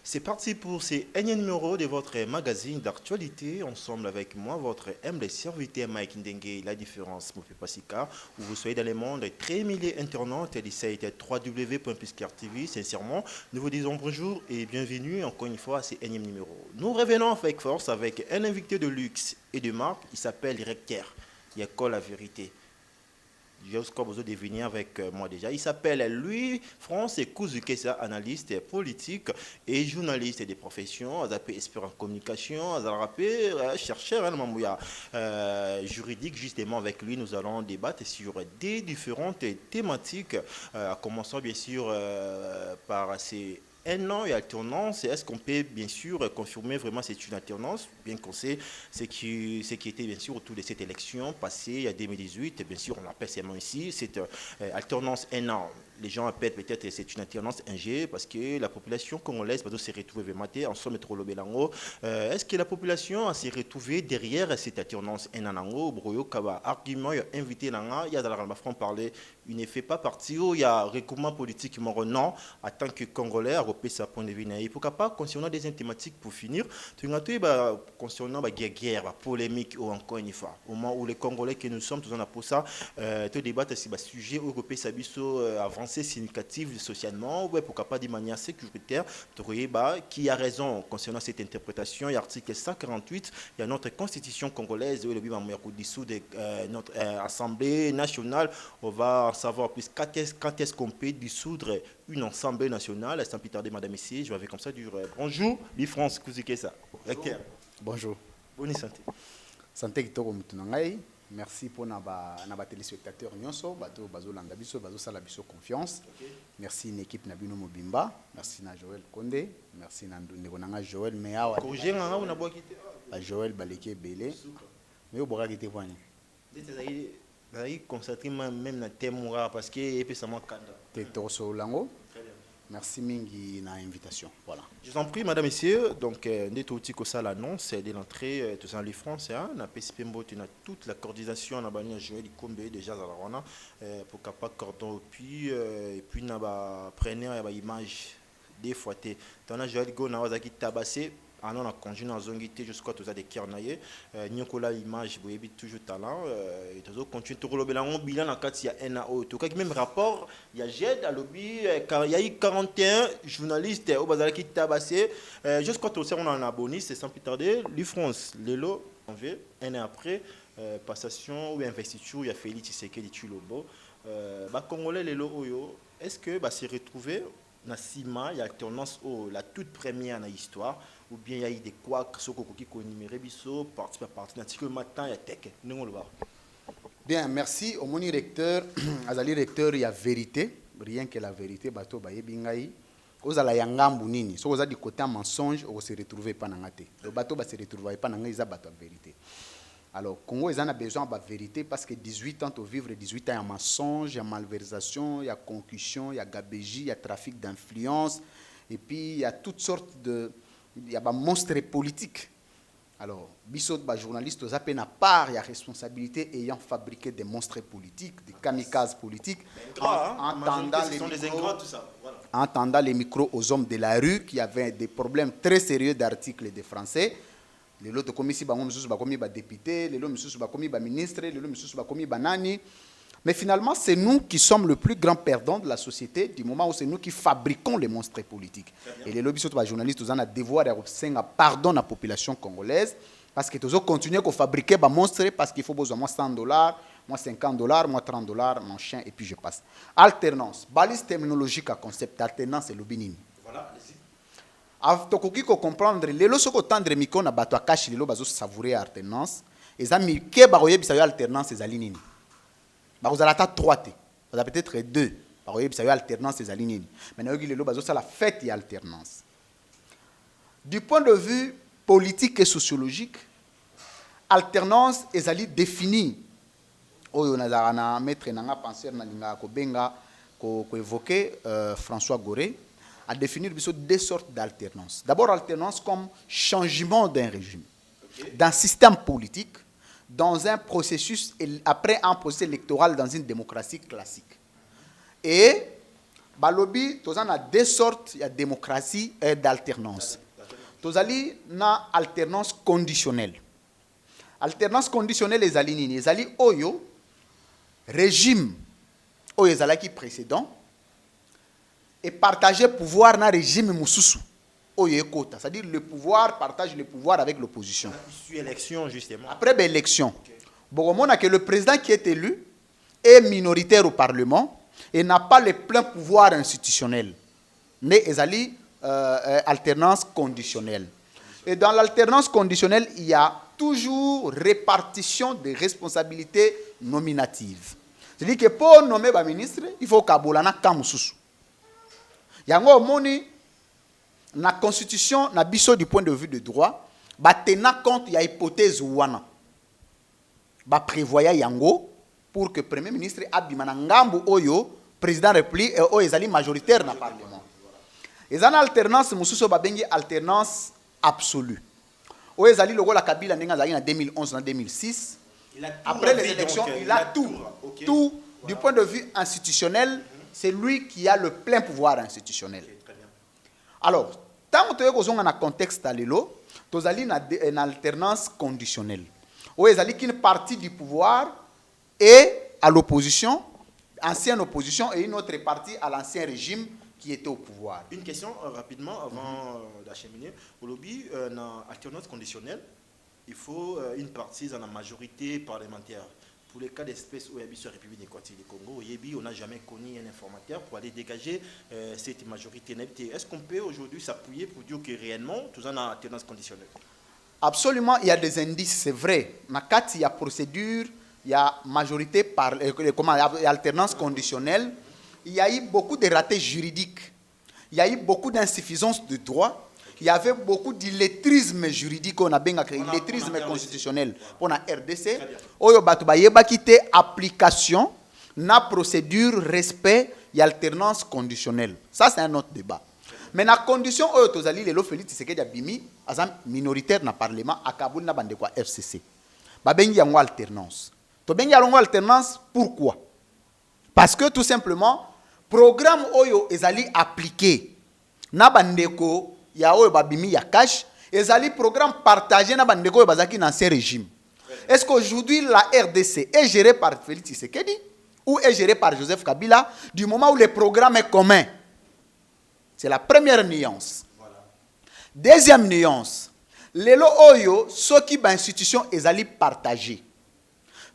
C'est parti pour ce énième numéro de votre magazine d'actualité. Ensemble avec moi, votre humble serviteur Mike Ndengue, La Différence, Mofi Pasika, où vous soyez dans le monde, très milliers d'internautes et du site www.piscar.tv. Sincèrement, nous vous disons bonjour et bienvenue encore une fois à ce énième numéro. Nous revenons avec force avec un invité de luxe et de marque. Il s'appelle Recter. Il a quoi la vérité? J'ai aussi besoin de venir avec moi déjà. Il s'appelle Louis-France Kouzukesa, analyste politique et journaliste de profession. Il est expert en communication, il est chercheur juridique. Justement, avec lui, nous allons débattre sur des différentes thématiques, en commençant bien sûr par ces un an et alternance. Est-ce qu'on peut bien sûr confirmer vraiment c'est une alternance, bien qu'on sait ce qui était bien sûr autour de cette élection passée il y a 2018, bien sûr on l'appelle seulement ici, cette alternance un an. Les gens appellent peut-être que c'est une alternance 1G parce que la population congolaise va se retrouver maté en somme trop lobelango. Est-ce que la population s'est retrouvée derrière cette alternance un an? Broyo Kaba argument invité nanga, il y a dans la franc parler, il ne fait pas partie, il y a recoupement politique non en tant que Congolais à repérer sa point de vue. Pourquoi pas concernant des thématiques pour finir, concernant la guerre, la polémique ou encore une fois, au moment où les Congolais que nous sommes, tous en a pour ça, tout débattre sur le sujet européen, ça avancé significative socialement, ouais, pourquoi pas de manière sécuritaire, qui a raison concernant cette interprétation. Il y a l'article 148, il y a notre constitution congolaise, où le dissous de notre assemblée nationale. On va savoir plus quand est-ce qu'on peut dissoudre une assemblée nationale. Sans plus tarder, madame ici, je vais avec comme ça du bonjour, Louis-France Kouzukesa. Bonjour. Bonne santé. Santé kitoko mutunangai. Merci pour nos téléspectateurs nyonso, bato bazolanda biso, bazosala biso confiance. Merci une équipe Nabino Mobimba, merci na Joël Condé, merci na ndeko nanga Joël Meawa. Corriger nga on a bois quitté. Joël Baleke Belé. Mais au boka quitté voine. D'ailleurs concentré même na thème parce que et puis ça manque kanda. Te torso lango. Merci Mingi na invitation. Voilà. Je vous en prie, madame, messieurs. Donc, nous avons ça l'annonce de l'entrée de Saint-Louis France. On a toute la coordination. On a joué du combe déjà dans la Rona. Pour pas cordon au puits. Et puis, on a pris une image des fois. On a joué le go, on a tabassé. On a conjugué dans zone jusqu'à tout ça des kernaye. Nous avons l'image, vous avez toujours talent. Et nous continuons tout le bilan. Bilan en cas il y a un an. Tout cas même rapport, il y a GED à lobby. Il y a eu 41 journalistes au bazar qui tabassé. Jusqu'à tout ça on en a abonné. C'est sans plus tarder. L'I-France, Lelo, on veut un an après passation ou investiture. Il y a Félix Tshisekedi Tshilombo. Congolais Lelo Oyo. Est-ce que s'est retrouvé dans Sima, il y a alternance la toute première dans l'histoire, ou bien il y a eu des couacs, qui ont numéré biso, parti par parti, dans le matin, il y a tech. Nous, on le voit. Bien, merci. Au moni recteur, Azali recteur, il y a vérité, rien que la vérité, bato baye bingayi. Aux ala yangambu nini, so aux du côté mensonge, on se retrouve pas dans ngate. Le bateau va se retrouver pas dans ngate, ils bateau vérité. Alors, Congo, ils en a besoin de la vérité parce que 18 ans, tu vivre 18 ans, il y a mensonge, il y a malversation, il y a concussion, il y a gabégie, il y a trafic d'influence, et puis il y a toutes sortes de... Il y a des monstres politiques. Alors, Bissot, journaliste, aux appels à part, il y a responsabilité ayant fabriqué des monstres politiques, des kamikazes politiques, en tendant les micros aux hommes de la rue qui avaient des problèmes très sérieux d'articles de français. Les autres commissions sont commis députés, les autres sont commis ministres, les autres sont commis nani. Mais finalement, c'est nous qui sommes le plus grand perdant de la société du moment où c'est nous qui fabriquons les monstres politiques. Et les lobbies sont journalistes, ils ont un devoir de faire pardon à la population congolaise parce qu'ils ont continué à fabriquer des monstres parce qu'il faut besoin moi $100, moi $50, moi $30, mon chien, et puis je passe. Alternance, balise terminologique à concept, alternance c'est lobbying. Voilà, tokoki ko comprendre lelo soko tendre miko na bato akashi lelo bazo savourer alternance ezami ke bakoyebisa yo alternance ezali nini bakozala ta 3 te baza peut-être 2 bakoyebisa yo alternance ezali nini mais nayoki lelo bazo sala fête ya alternance du point de vue politique et sociologique alternance ezali définie oyo nazala na maître nanga penseur na linga ko benga ko évoquer François Goré à définir deux sortes d'alternance. D'abord, alternance comme changement d'un régime, d'un système politique, dans un processus, après un processus électoral dans une démocratie classique. Et balobi tozana deux sortes de démocratie et d'alternance. Tozali na alternance conditionnelle. Alternance conditionnelle ezali nini? Ezali oyo régime oyo ezalaki précédent et partager pouvoir na régime mususu oyo ekota. C'est-à-dire le pouvoir partage le pouvoir avec l'opposition. Sur élection justement. Après l'élection, okay. Que le président qui est élu est minoritaire au Parlement et n'a pas le plein pouvoir institutionnel. Mais ezali alternance conditionnelle. Et dans l'alternance conditionnelle, il y a toujours répartition des responsabilités nominatives. C'est-à-dire que pour nommer un ministre, il faut kabolana kamususu. Yango moni na constitution na biso du point de vue de droit, ba tena compte ya hypothèse wana. Ba prévoya yango pour que premier ministre abima na ngambu oyo président république oyo ezali majoritaire na parlement. Ezana alternance mususu ba bengi alternance absolue. Oyo ezali lokola Kabila ndenge azali na 2011 na 2006. Après les élections, il a tout. Okay. Tout, voilà. Du point de vue institutionnel, c'est lui qui a le plein pouvoir institutionnel. Okay, alors, tant que nous avons un contexte à l'élo, nous avons une alternance conditionnelle. Où il y a une partie du pouvoir et à l'opposition, ancienne opposition, et une autre partie à l'ancien régime qui était au pouvoir. Une question rapidement avant d'acheminer. Au lobby, dans l'alternance conditionnelle, il faut une partie dans la majorité parlementaire. Pour les cas d'espèce où il y a sur la République du Congo, on n'a jamais connu un informateur pour aller dégager cette majorité. Est-ce qu'on peut aujourd'hui s'appuyer pour dire que réellement, tout ça a alternance conditionnelle? Absolument, il y a des indices, c'est vrai. Dans le cas, il y a procédure, il y a majorité par alternance conditionnelle. Il y a eu beaucoup de ratés juridiques. Il y a eu beaucoup d'insuffisances de droit. Il y avait beaucoup d'illettrisme juridique, on a bien créé, illettrisme constitutionnel pour la RDC. Oyo batu ba yeba kité application na procédure respect et alternance conditionnelle. Ça c'est un autre débat. Mais la condition oyo tozali lelo Félix Tshisekedi abimi azam minoritaire na parlement akabuli na bande kwa FCC. Ba bengi yango alternance. To bengi yango alternance pourquoi? Parce que tout simplement programme oyo ezali appliqué na bandeko ya oyo babimi ya cash ezali programme partagé na bandeko oyo bazaki dans ancien régime. Est-ce qu'aujourd'hui la RDC est gérée par Félix Tshisekedi ou est gérée par Joseph Kabila du moment où le programme est commun? C'est la première nuance. Voilà. Deuxième nuance, lelo oyo soki ba institution ezali partagé.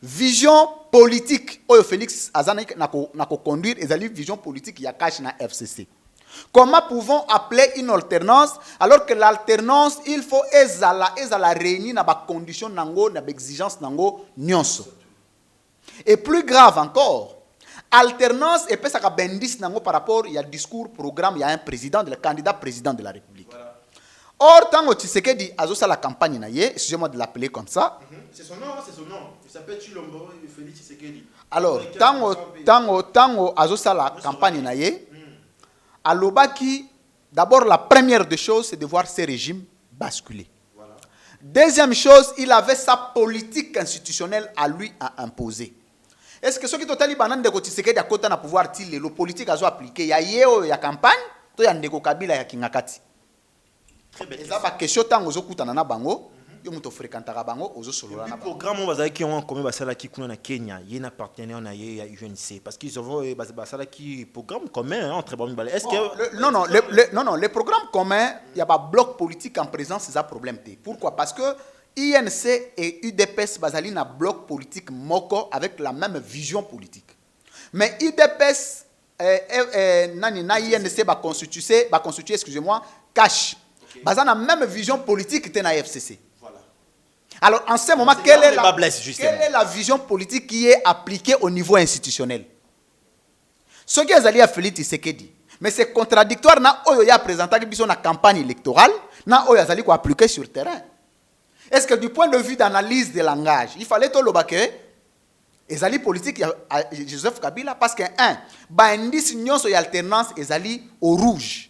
Vision politique oyo Félix azana nako conduire ezali vision politique ya cash na FCC. Comment pouvons appeler une alternance alors que l'alternance, il faut ezala réunir na ba condition nango na ba exigence nango nyonso. Et plus grave encore, alternance et pesa ka bendis nango par rapport il y a discours programme il y a un président le candidat président de la République. Voilà. Or tango Tshisekedi azosa la campagne na ye, excusez-moi de l'appeler comme ça. C'est son nom, c'est son nom. Il s'appelle Chilombo Félix Tshisekedi. Alors tango azosa la campagne na ye. Alobaki, d'abord la première des choses, c'est de voir ces régimes basculer. Voilà. Deuxième chose, il avait sa politique institutionnelle à lui à imposer. Est-ce que ceux qui totali banan de Tshisekedi a kota na pouvoir le politique a appliqué ya yeo ya campagne, to ya ndeko Kabila ya kingakati. Très belle. Eza ba question tango zo kutana na bango. Le programme qui ont commis basala qui kuna na Kenya, il y a un partenaire na ya UNC parce qu'ils ont basala qui programme commun entre bon est-ce que non les programmes communs il y a pas bloc politique en présence c'est un problème. Pourquoi? Parce que INC et UDPS basali na bloc politique moko avec la même vision politique. Mais UDPS nani na INC ba constituer excusez-moi cash. Basana la même vision politique que na FCC. Alors, en ce moment, quelle est la vision politique qui est appliquée au niveau institutionnel? Ce qui est allié à Félix Tshisekedi, mais c'est contradictoire. Na oyo ya présenté la campagne électorale, na oyo azali ko appliquer sur terrain. Est-ce que du point de vue d'analyse de langage, il fallait tout le baquer ezali politique ya Joseph Kabila parce que un, ba indice nyonso ya alternance ezali au rouge.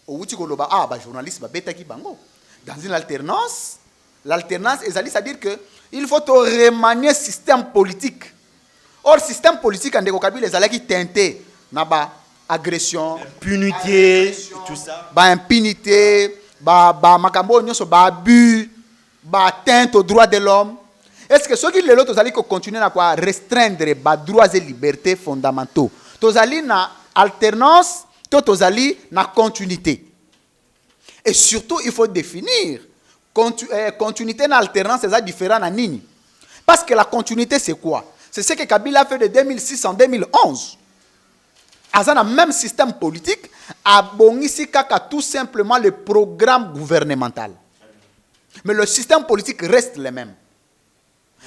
Au wuti ko loba ba journaliste ba beta ki bango. Dans une alternance, l'alternance, c'est-à-dire qu'il faut remanier le système politique. Or, le système politique, en Kabila, est teinté na ba agression, Impunité, tout ça. ba impunité, ba makambo nyonso ba abus, ba atteinte aux droits de l'homme. Est-ce que ceux qui le lot allez continuer à quoi restreindre ba droits et libertés fondamentaux? Tozali na alternance, tozali na continuité. Et surtout, il faut définir continuité et alternance, c'est différent à nini. Parce que la continuité, c'est quoi? C'est ce que Kabila a fait de 2006 en 2011. Dans le même système politique, a bongisi kaka tout simplement le programme gouvernemental. Mais le système politique reste le même.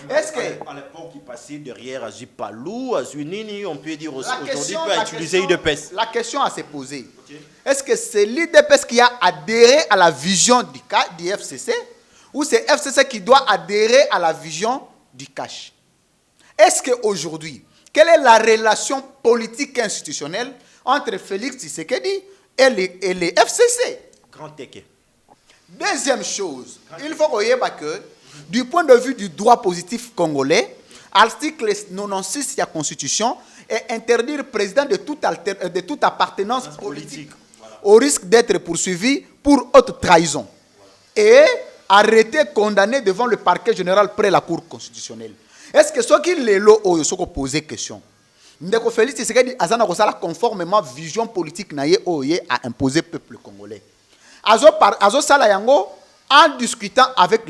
Est-ce que à l'époque qui passait derrière Azupalou, Azunini, on peut dire aujourd'hui peut utiliser l'UDPS. La question à se poser. Okay. Est-ce que c'est l'UDPS qui a adhéré à la vision du FCC ou c'est FCC qui doit adhérer à la vision du cash? Est-ce qu'aujourd'hui, quelle est la relation politique institutionnelle entre Félix Tshisekedi et les FCC? Grand téquet. Deuxième chose, il faut que du point de vue du droit positif congolais, article 96 de la Constitution est interdire le président de toute appartenance politique voilà. Au risque d'être poursuivi pour haute trahison et arrêté, condamné devant le parquet général près la Cour constitutionnelle. Est-ce que ceux qui les lots ont posé question? Ndeko Félix Tshisekedi azana kosala conformément vision politique naie oye a imposé peuple congolais. Azo sala yango en discutant avec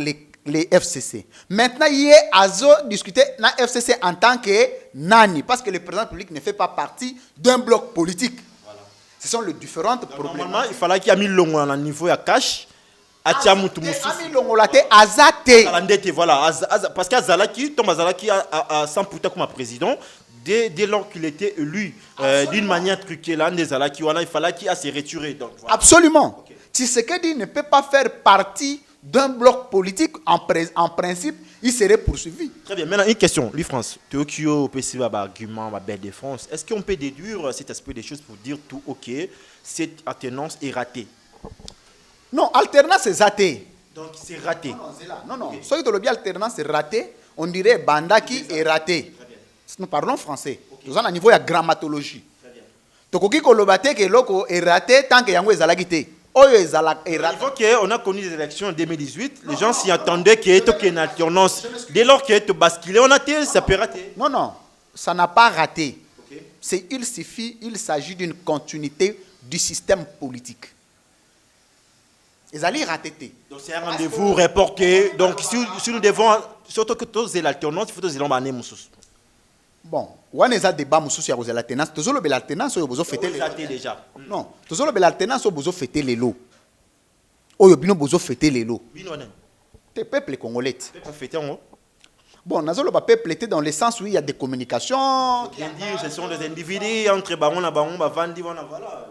les FCC. Maintenant, il y a discuté dans FCC en tant que nani, parce que le président public ne fait pas partie d'un bloc politique. Voilà. Ce sont les différentes problèmes. Normalement, il fallait qu'il y ait mis l'ongle à niveau de cash. Voilà, parce qu'Azalaki tombe Azalaki à 100% comme président dès lors qu'il était élu d'une manière truquée là, il fallait qu'il se retire. Donc, voilà. Absolument. Okay. Tshisekedi ne peut pas faire partie d'un bloc politique, en principe, il serait poursuivi. Très bien. Maintenant, une question. Lui, France, Tokyo, PCV, argument, ma belle défense. Est-ce qu'on peut déduire cet aspect des choses pour dire tout, ok, cette alternance est ratée? Non, alternance est ratée. Donc, c'est raté. Non. Okay. Soit le bien alternance est raté, on dirait Bandaki est raté. Nous parlons français. Nous sommes à niveau de la grammatologie. Donc, kolobate que loko est raté tant que yango ezalagité. Il faut qu'on a connu les élections en 2018, les gens s'y attendaient qu'il y ait une alternance. Dès lors qu'il y ait basculé, on a été, ça peut rater. Non, ça n'a pas raté. Okay. Il s'agit d'une continuité du système politique. Ils allaient rater. Donc c'est un rendez-vous reporté. Donc si nous devons, surtout que tous les l'alternance, il faut tous les l'emmener moussous. Bon, on a des débats moussous sur l'alternance. Tous les l'alternance, on a fêté les déjà. Non, tous les l'alternance, on a fêté les lots. On a fêté les lots. Le peuple congolais. Bon, le peuple était dans le sens où il y a des communications. Ce sont des individus entre baron et baron, voilà.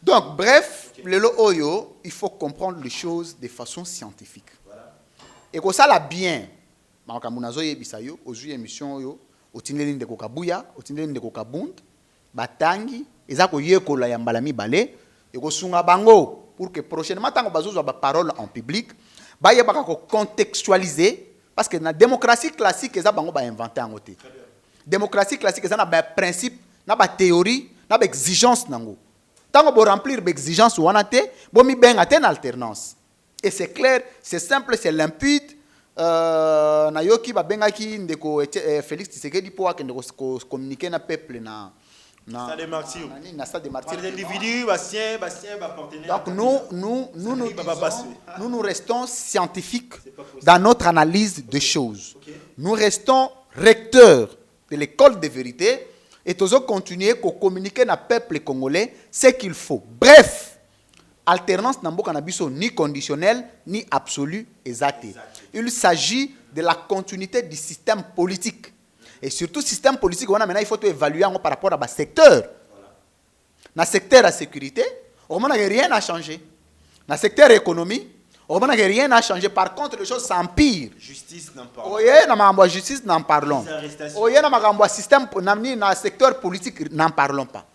Donc, bref, le lot oyo, il faut comprendre les choses de façon scientifique. Voilà. Et que ça l'a bien. Makamunazo yebisayo, ozu émission yo, otineli ndeko kabuya, otineli ndeko kabund, batangi, ezako yekola ya mbalami balé, et ko sunga bango pour que prochainement tango bazozo ba parole en public, ba yebaka ko contextualiser parce que na démocratie classique eza bango ba inventer en côté. Démocratie classique eza na ba principe, na ba théorie, na ba exigence nango. Tant qu'on remplir les exigences, on a une alternance. Et c'est clair, c'est simple, c'est limpide. Nayoki ba bengaki ndeko Félix Tshisekedi pour communiquer na peuple na stade de martyrs. Na stade de martyrs. Les individus, Bastien, partenaire. Donc nous restons scientifiques dans notre analyse des choses. Okay. Nous restons recteurs de l'école de vérité. Et toujours continuer à communiquer dans le peuple congolais ce qu'il faut. Bref, alternance n'a ni conditionnelle ni absolue exacte. Il s'agit de la continuité du système politique. Et surtout, le système politique, il faut évaluer par rapport à un secteur. Dans le secteur de la sécurité, on n'a rien à changer. Dans le secteur de l'économie, on n'a rien à changer. Par contre, les choses s'empirent. Justice n'en parle. Oui, dans la justice, n'en parlons. Oui, dans le système, dans le secteur politique, n'en parlons pas.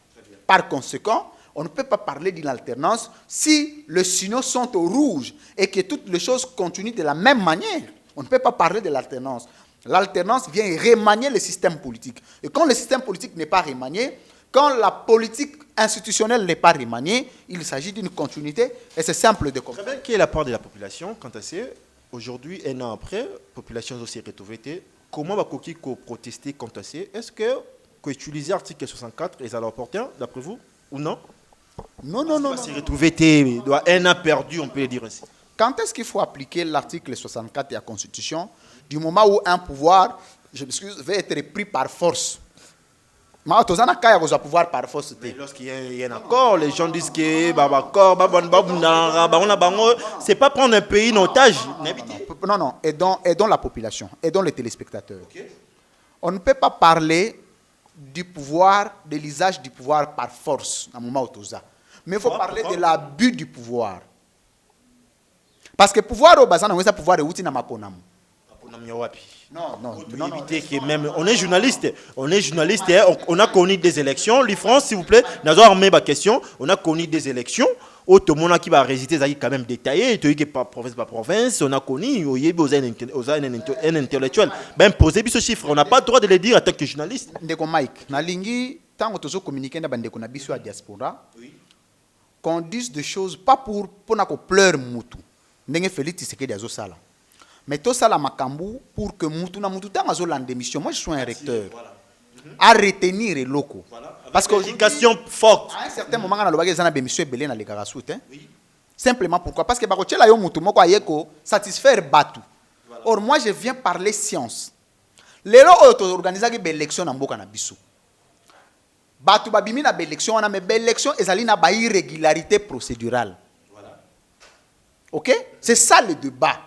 Par conséquent, on ne peut pas parler d'une alternance si les signaux sont au rouge et que toutes les choses continuent de la même manière. On ne peut pas parler de l'alternance. L'alternance vient remanier le système politique. Et quand le système politique n'est pas remanié, quand la politique institutionnelle n'est pas remaniée, il s'agit d'une continuité et c'est simple de comprendre. Très bien. Quelle est la part de la population quant à ça? Aujourd'hui, un an après, la population aussi retrouvée. Comment va Koki protester contre ça? Est-ce que utiliser l'article 64 est opportun, d'après vous, ou non? Non, non, non. C'est retrouvé, un an perdu, on peut le dire ainsi. Quand est-ce qu'il faut appliquer l'article 64 de la Constitution? Du moment où un pouvoir, je m'excuse, va être pris par force. Mais pouvoir par force. Lorsqu'il y a un accord, les gens disent que c'est pas prendre un pays en otage. Non, non, aidons la population, aidons les téléspectateurs. Okay. On ne peut pas parler du pouvoir, de l'usage du pouvoir par force, à un moment où mais il faut parler de l'abus du pouvoir. Parce que pouvoir au bazan, on pouvoir est maponam. Non, non, non, non. Même, on est journaliste, on a connu des élections. France, s'il vous plaît, n'a pas remis ma question. On a connu des élections. Tout le monde qui va résister, ça quand même détaillé. Tu dis par province par province, on a connu. Il y a un intellectuel. Même poser ce chiffre, on n'a pas le droit de le dire en tant que journaliste. Ndeko Mike, na lingi tant que tu communiquer na bandeko na biso à diaspora, qu'on dise des choses pas pour na ko pleure mutu. Ndenge Félix Tshisekedi azo sala. Mais tout ça, la makambu, pour que Moutou tant à démission, moi je suis un recteur, à retenir les locaux. Voilà. Parce que l'éducation forte. À un certain moment, on a besoin de démission belé dans les Karasout. Simplement pourquoi? Parce que Bakoche la yo Moutou, moi quoi yeko satisfaire Batu. Or moi je viens parler science. Les lots organisé des élections en Boka na Bissou. Batu babimi na élection, on a mais élection et zali na ba irrégularité procédurale. Voilà. Ok? C'est ça le débat.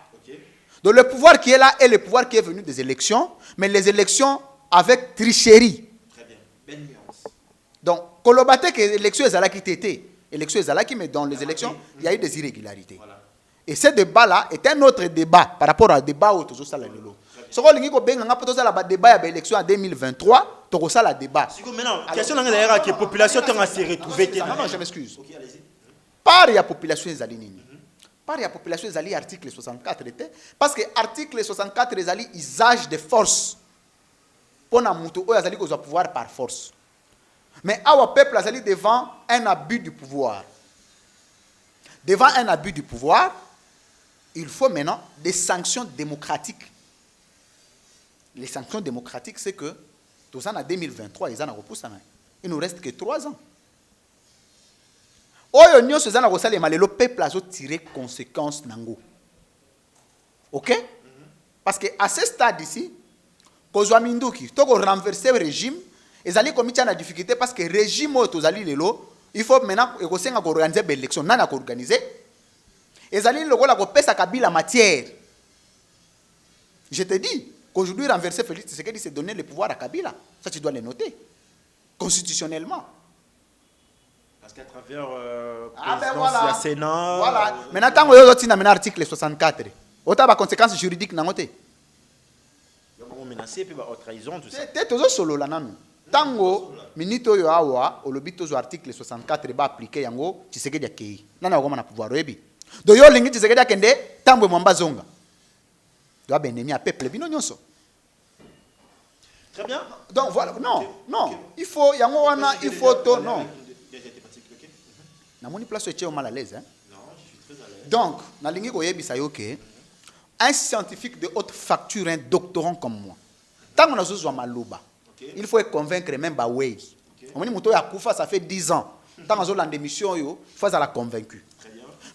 Donc le pouvoir qui est là est le pouvoir qui est venu des élections, mais les élections avec tricherie. Très bien. Belle nuance. Donc, Kolobate que l'élection est à la qui t'était. L'élection est à la qui, mais dans les élections, il y a eu des irrégularités. Voilà. Et ce débat-là est un autre débat par rapport au débat où tout ça là lelo. Ce qu'on dit que la débat à l'élection en 2023, tout ça la débat. Maintenant, question d'ailleurs que la population a se retrouver. Non, non, je m'excuse. OK, allez-y. Par la population est allée par la population est allée article 64 parce que article 64 est allé usage de force pour na mutu o azali ko pouvoir par force. Mais our peuple est allé devant un abus du pouvoir. Devant un abus du pouvoir, il faut maintenant des sanctions démocratiques. Les sanctions démocratiques, c'est que tout ça en 2023, ils en ont repoussé. Il ne nous reste que 3 ans. Oyo nyonso za na kosala malelo peuple azo tirer conséquences nango. OK? Parce que à ce stade ici, kozwa minduki, to ko renverser le régime, ezali komiti na difficulté parce que régime oyo tozali lelo, il faut maintenant ekosenga ko organiser be élection, nana ko organiser. Ezali lokola ko pesa Kabila matière. Je te dis qu'aujourd'hui renverser Félix Tshisekedi c'est donner le pouvoir à Kabila. Ça tu dois le noter constitutionnellement. Parce qu'à travers voilà. le Sénat... Voilà. Maintenant, tant que vous l'article 64, vous avez des conséquences juridiques. Vous avez menacé et trahison, tout ça. C'est tout solo là. Tant que minute yo awa, au lobby de l'article 64 va appliquer yango, tu sais que y a nana na pouvoir rebi. Donc yo lingi tu sais que kende tambo mwamba zonga. Doit ben ennemi à peuple bino nyonso. Très bien. Donc voilà, non, non, il faut yango wana, il faut to non. Na moni place tu es mal à l'aise hein. Non, je suis très à l'aise. Donc, na lingi ko yebisa yo ke un scientifique de haute facture, un doctorant comme moi. Tant qu'on a besoin de malouba, il faut convaincre même Bawei. On m'a dit que Akoufa ça fait 10 ans. Tant qu'on a démission yo, il faut la convaincu.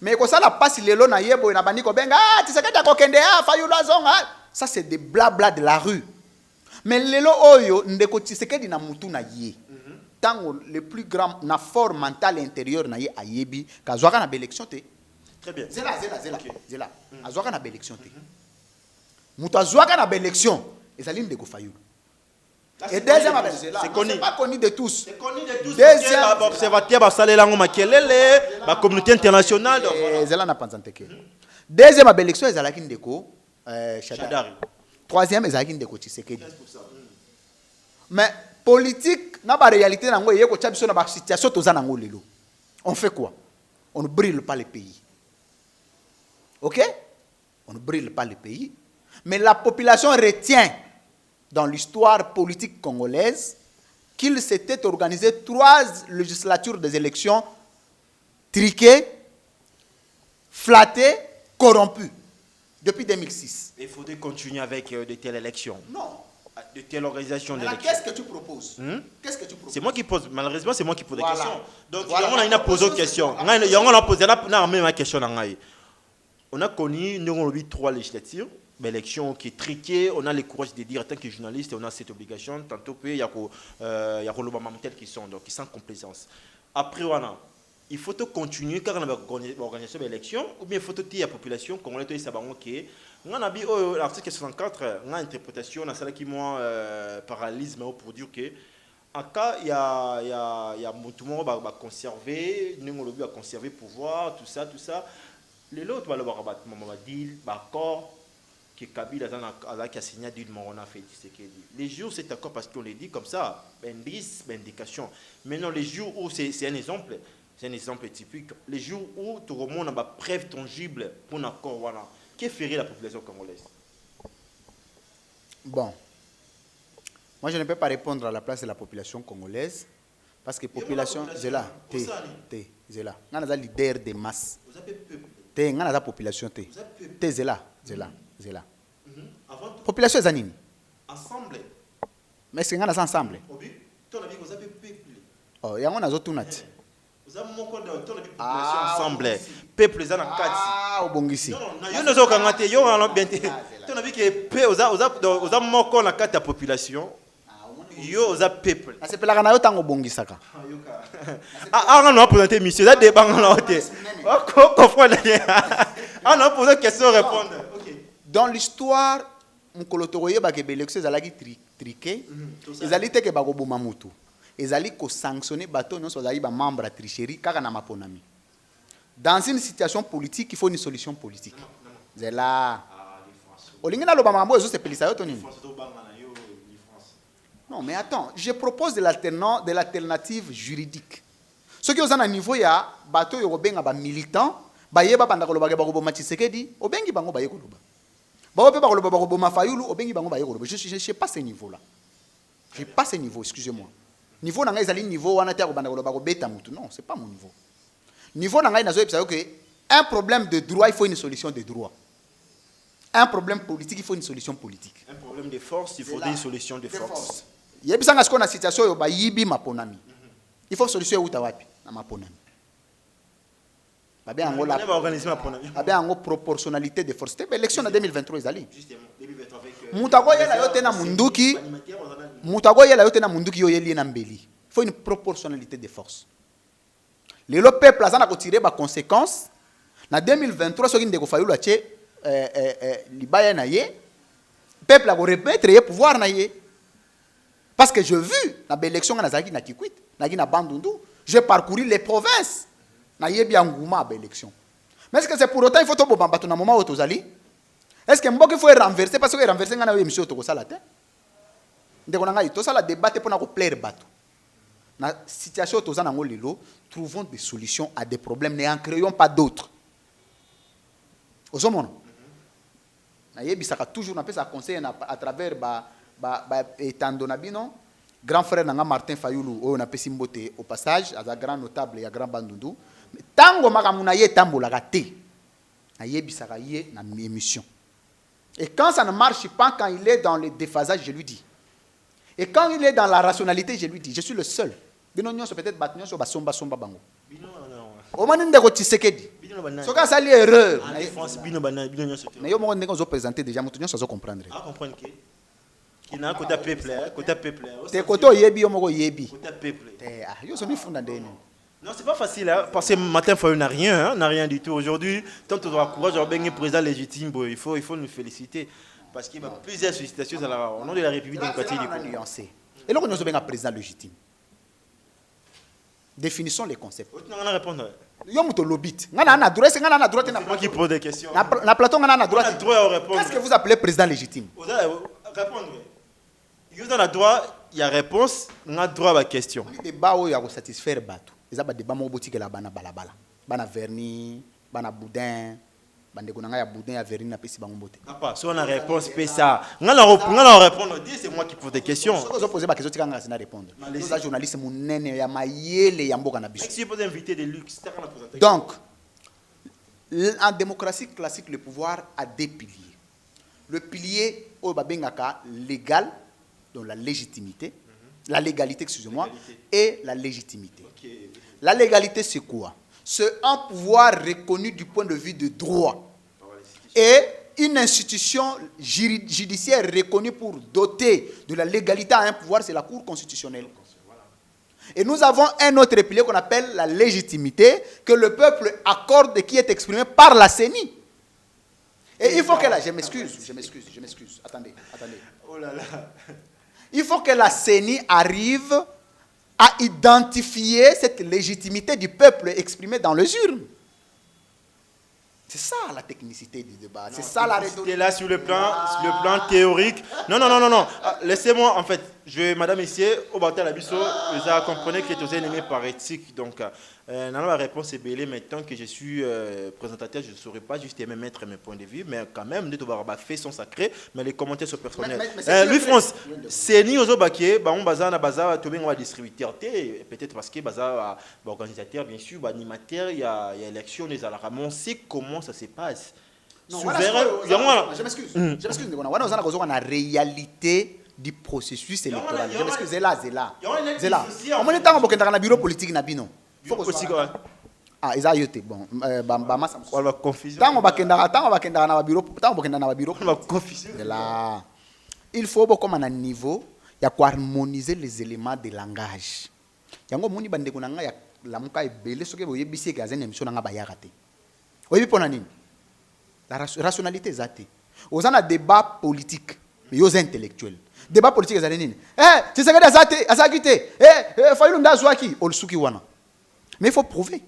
Mais quand ça la passe le lo na yebo na bani ko benga ah tu sais que tu kokende ah fayu la zonga. Ça c'est des blabla de la rue. Mais le lo oyo ndeko Tshisekedi na mutu na ye. Tant le plus grand na fort mental intérieur na ye ayebi ka zwaka na élection te. Très bien. Zela. Azwaka na élection te. Mutu azwaka na élection ezali ndeko fayu. Et deuxième c'est connu. C'est pas connu de tous. C'est connu de tous. Deuxième observateur ba salela ngo makelele, ba communauté internationale. Zela na panzanteke. Deuxième élection ezalaki ndeko Shadari. Troisième ezalaki ndeko Tshisekedi. Mais politique na ba réalité nango yeko tchabiso na ba situation toza nango lelo. On fait quoi? On ne brûle pas le pays. OK? On ne brûle pas le pays, mais la population retient dans l'histoire politique congolaise qu'il s'était organisé 3 législatures des élections triquées, flattées, corrompues, depuis 2006. Il faudrait continuer avec de telles élections. Non. De telles organisations d'élections. Qu'est-ce que tu proposes? Qu'est-ce que tu proposes? C'est moi qui pose, malheureusement, c'est moi qui pose des Voilà. questions. Donc, Voilà. on a posé une question. On a posé une question. On a connu, nous avons eu 3 législatures, élections qui est triquées. On a le courage de dire, en tant que journaliste, on a cette obligation. Tantôt, il y a des qui sont, donc, qui sont en complaisance. Après, il faut continuer car on a organisation de l'élection, ou bien il faut dire à la population congolaise que on a vu l'article 64, on a une interprétation, on a celle qui moi paralysme pour dire que en cas il y a tout le monde va conserver, nous on va conserver pouvoir, tout ça. Les autres va le dire, d'accord, que Kabila qui a signé d'une on a fait ce qu'il dit. Les jours c'est d'accord parce qu'on les dit comme ça, indice, indication. Maintenant les jours où c'est un exemple. C'est un exemple typique. Les jours où tout le monde a une preuve tangible pour un accord, voilà. Que ferait la population congolaise? Bon. Moi, je ne peux pas répondre à la place de la population congolaise. Parce que la population, c'est là. C'est là. On a des leaders de masse. On a la population. C'est là. Population est anime. Ensemble. Mais est-ce qu'on a ensemble? Oh, il y a un autre nat. Ensemble. Peuple les en Ah, au bongisi. Non, yo ne zokangate yo en bien. Tu as vu que peu oza moko na kati ya population. Yo oza peuple. Na sepela na yo tango bongisaka. Ah, on a présenté monsieur, ça débat on a été. Comprendre. On a posé question répondre. OK. Dans l'histoire, mkolotoroye ba ke l'élection ezalaki triqué. Ezali te ke ba ko boma mutu. Ezali ko sanctionner bato non so zali ba membre à tricherie kaka na maponami. Dans une situation politique, il faut une solution politique. C'est là. Olingina lo ba mambo ezo sepelisa yo to nini? Non, mais attends, je propose de l'alternative juridique. Ce qui est au niveau ya bato yo benga ba militant, ba yeba banda ko lo ba ko boma Tshisekedi, obengi bango ba yekoloba. Ba pe ba ko lo ba ko boma Fayulu, obengi bango ba yekoloba. Je sais pas ce niveau là. J'ai pas ce niveau, excusez-moi. Niveau nanga ezali niveau wana te ko banda ko lo ba ko beta mutu. Non, c'est pas mon niveau. Niveau nanga nazo episa que un problème de droit, il faut une solution de droit. Un problème politique, il faut une solution politique. Un problème de force, il faut une solution de force. Yebisa nga sikona situation yo ba yibi maponami. Il faut solution uta wapi na maponami. Babé angola. On va organiser maponami. Babé ango proportionnalité de force. C'était l'élection en 2023 ezali. Justement, 2023 avec Mutago yela yote na munduki. Mutago yela yote na munduki yo yeli na mbeli. Il faut une proportionnalité de force. Le peuple a tiré des conséquences. En 2023, ce qui est Fayulu a tiré l'Ibaya na ye, le peuple a remettre le pouvoir na ye. Parce que j'ai vu dans l'élection na Zaki na Kikwit, na Bandundu, j'ai parcouru les provinces. Na ye bien ngouma à l'élection. Mais est-ce que c'est pour autant il faut to bomba to na moment où tozali? Est-ce que mboki faut renverser parce que renverser ngana yo monsieur to ko sala te? Ndeko na ngai to sala débat pour na ko plaire bato. La situation tous en lilo, trouvons des solutions à des problèmes, n'en créons pas d'autres. Aux hommes, il y a toujours un conseil à travers Etandonabino, grand frère Martin Fayulu, on a Pessimbote au passage, à grand notable et à grand bandundu. Tango Makamunaye Tambo la raté, na yebisaka yé na émission. Et quand ça ne marche pas, quand il est dans le déphasage, je lui dis. Et quand il est dans la rationalité, je lui dis, je suis le seul. Bino nyonso peut-être batnyo so basomba somba bango. Bino non. O mani ndeko Tshisekedi. So ka sali erreur. En France bino nyonso. Mais yo mo ndeko zo présenter déjà mutu nyonso zo comprendre. Ah comprendre que qui na côté peuple, côté peuple. Te koto yebi yo moko yebi. Côté peuple. Yo so ni funda ndeni. Non, c'est pas facile hein, parce que Martin Fayulu n'a rien, n'a rien du tout aujourd'hui. Tant on doit courage à bengi président légitime, il faut nous féliciter parce qu'il y a plusieurs sollicitations au nom de la République démocratique du Congo. Et là, on a un président légitime. Définissons les concepts. On a répondre. Yo muto lobit. Ngana na droit, ngana na droit na. Moi qui pose des questions. Na Platon ngana na droit. Qu'est-ce que vous appelez président légitime? Vous allez répondre. Yo dans la droit, il y a réponse, on a droit à la question. Le débat où il y a satisfaire bateau. Ils ont des débats mo boutique la bana balabala. Bana vernis, bana boudin. bandeko nanga ya boudin ya verine na pesi bango mbote. Papa, si on a réponse c'est ça. Ngana répondre, c'est moi qui pose des questions. Si vous posez ma question, tu vas répondre. Nous un journaliste munene ya mayele ya mboka na biso. Si vous invité de luxe, donc en démocratie classique, le pouvoir a des piliers. Le pilier au babengaka légal, donc la légitimité, la légalité, excusez-moi, et la légitimité. Okay. La légalité, c'est quoi? C'est un pouvoir reconnu du point de vue de droit et une institution judiciaire reconnue pour doter de la légalité à un pouvoir, c'est la Cour constitutionnelle. Et nous avons un autre pilier qu'on appelle la légitimité, que le peuple accorde et qui est exprimé par la CENI. Et il faut que la... Je m'excuse. Attendez. Oh là là. Il faut que la CENI arrive à identifier cette légitimité du peuple exprimée dans les urnes. C'est ça la technicité du débat. C'est ça la rhétorique. Là sur le plan théorique. Non. Laissez-moi, en fait, madame ici, au bâtard la biso, vous avez compris que tu es aimé par éthique. Donc, la réponse est belle. Maintenant que je suis présentateur, je ne saurais pas juste aimer mettre mes points de vue, mais quand même, les faits sont sacrés, mais les commentaires sont personnels. Louis France, c'est ni aux obaké, on bazar na bazar, tout bien on va distributeur, peut-être parce que bazar, organisateur, bien sûr, animateur, il y a élection, les alarmes, on sait comment ça se passe. Je m'excuse. On a la réalité du processus électoral. Je m'excuse, c'est là. On m'a dit que tu as un bureau politique. Ah, ils ont été bon. La confusion. Il faut beaucoup à un niveau, il y a harmoniser les éléments de langage. Il y a un monde qui a la muka ebele soki boye bisi ka zene émission nga bayaka te. Oyebi pona nini? La rationalité zate. Ozana débat politique, mais yo intellectuel. Débat politique ezali nini? Tu sais que azate, azakite. Fayulu ndazwaki olsuki wana. Mais il faut prouver.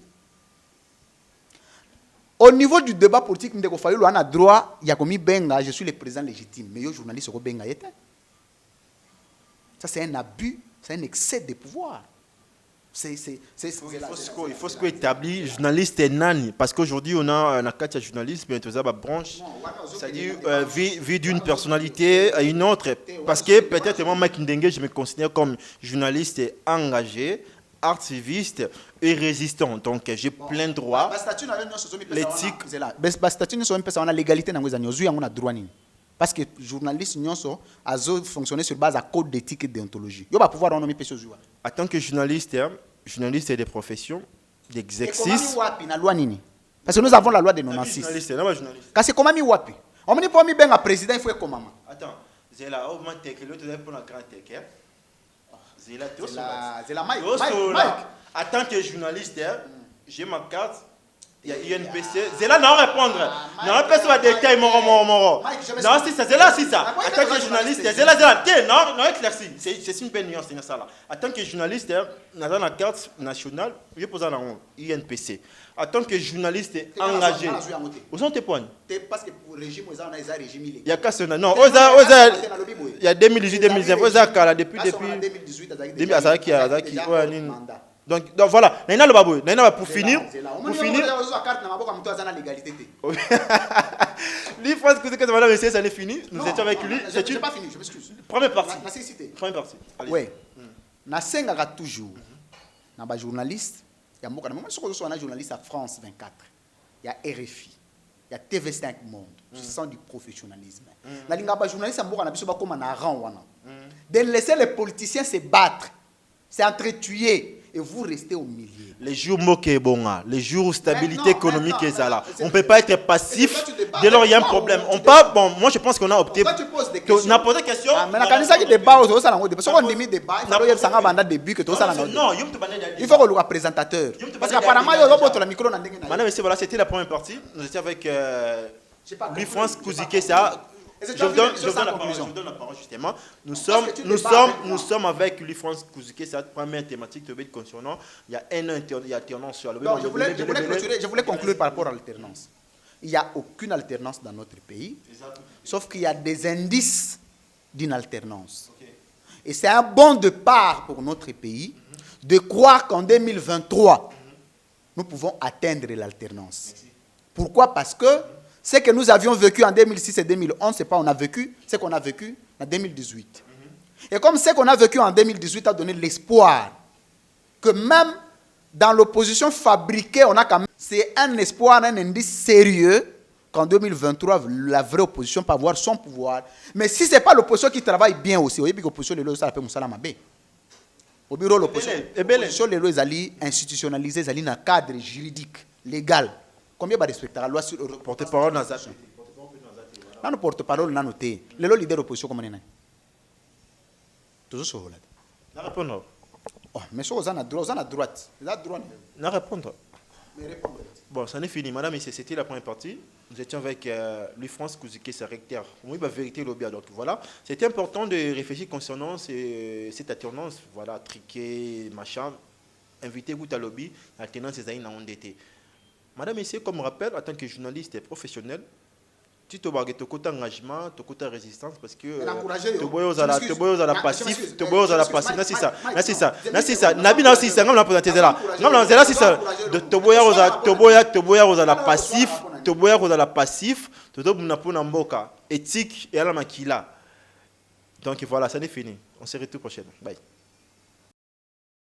Au niveau du débat politique, ndeko Fayulu a droit, il y a commis benga, je suis le président légitime, mais yo journaliste ko benga yete. Ça c'est un abus, c'est un excès de pouvoir. Il faut ce qu'on établit journaliste et nani parce qu'aujourd'hui on a un cas de journaliste mais tout ça branche c'est-à-dire vie d'une personnalité à une autre parce que peut-être moi Mike Ndengue je me considère comme journaliste engagé activiste et résistant donc j'ai plein de droits l'éthique on a légalité dans les années on a droit parce que journaliste nyonso azo fonctionner sur base à code d'éthique et déontologie. Yo va pouvoir on nommer personne joie. En tant que journaliste et des professions d'exercice. Parce que nous avons la loi de 96. Parce que comment mi wapi? On me dit pour mi benga président il faut comment? Attends, c'est là au moment que l'autre est pour la grande tech. C'est la Mike. En tant que journaliste, j'ai ma carte. Il y a UNPC. C'est là, non répondre. Non, personne va détailler moro. Non, c'est ça. C'est là, c'est ça. En tant que journaliste, c'est là. Non, éclairci. C'est une belle nuance, c'est ça là. En tant que journaliste, dans la carte nationale, je pose un UNPC. En tant que journaliste engagé, où sont tes points? Parce que pour le régime, on a un régime illégal. Il y a qu'à ce non, il y a 2018-2019, depuis 2018, donc voilà, pour finir. Lui, France, que madame ça n'est fini. Nous étions avec lui. Je n'ai pas fini, je m'excuse. Première partie. Oui. Nasenga toujours. Naba journaliste. Il y a un journaliste à France 24. Il y a RFI. Il y a TV5 Monde. Ce sont du professionnalisme. Il y a un journaliste de laisser les politiciens se battre. C'est entretuer. Et vous restez au milieu. Les jours moqués, les jours stabilité économique est là. On ne peut pas être passif. Dès lors, il y a un problème. Moi, je pense qu'on a opté. On a posé des questions. Mais quand il débat, il faut le présentateur. Parce qu'apparemment, il y a un micro. Madame, voilà, c'était la première partie. Nous étions avec Louis France Kouzike. Je vous donne la parole justement. Nous sommes avec Louis France Kouzike, c'est la première thématique de concernant. Il y a un alternance sur le. Je voulais conclure par rapport à l'alternance. Il n'y a aucune alternance dans notre pays, sauf qu'il y a des indices d'une alternance. Et c'est un bon départ pour notre pays de croire qu'en 2023, nous pouvons atteindre l'alternance. Pourquoi? Parce que Ce que nous avions vécu en 2006 et 2011, c'est pas on a vécu, c'est qu'on a vécu en 2018. Et comme ce qu'on a vécu en 2018 a donné l'espoir que même dans l'opposition fabriquée, on a quand même... C'est un espoir, un indice sérieux qu'en 2023, la vraie opposition peut avoir son pouvoir. Mais si ce n'est pas l'opposition qui travaille bien aussi, vous voyez que l'opposition, c'est un Moussala Mabé. Au bureau, l'opposition, est institutionnalisée, elle est dans un cadre juridique, légal. Combien de respecter la loi sur le porte-parole dans la non, le porte-parole, non, noté. Le leader de l'opposition, comment il est? Toujours sur là. Na répondre. Oh, mais ça, on a droite. La droite. Na répondre. Mais répondre. Bon, ça n'est fini. Madame, c'était la première partie. Nous étions avec Louis-France Kouzike, sa recteur. Oui, la vérité, lobby. Donc voilà, c'était important de réfléchir concernant cette alternance. Voilà, triquer, machin. Inviter vous à lobby, alternance des années endetté. Madame, ici, comme rappel, en tant que journaliste et professionnel, tu te vois ton côté engagement, ton côté résistance, parce que tu bois à la passif, tu bois à la passif, c'est ça. Nabi non c'est ça, comme la présenter là. Non, c'est là c'est ça. Tu bois à la passif, tu bois à la passif, tu dois na pona mboka, éthique et à la makila. Donc voilà, ça n'est fini. On se retrouve prochainement. Bye.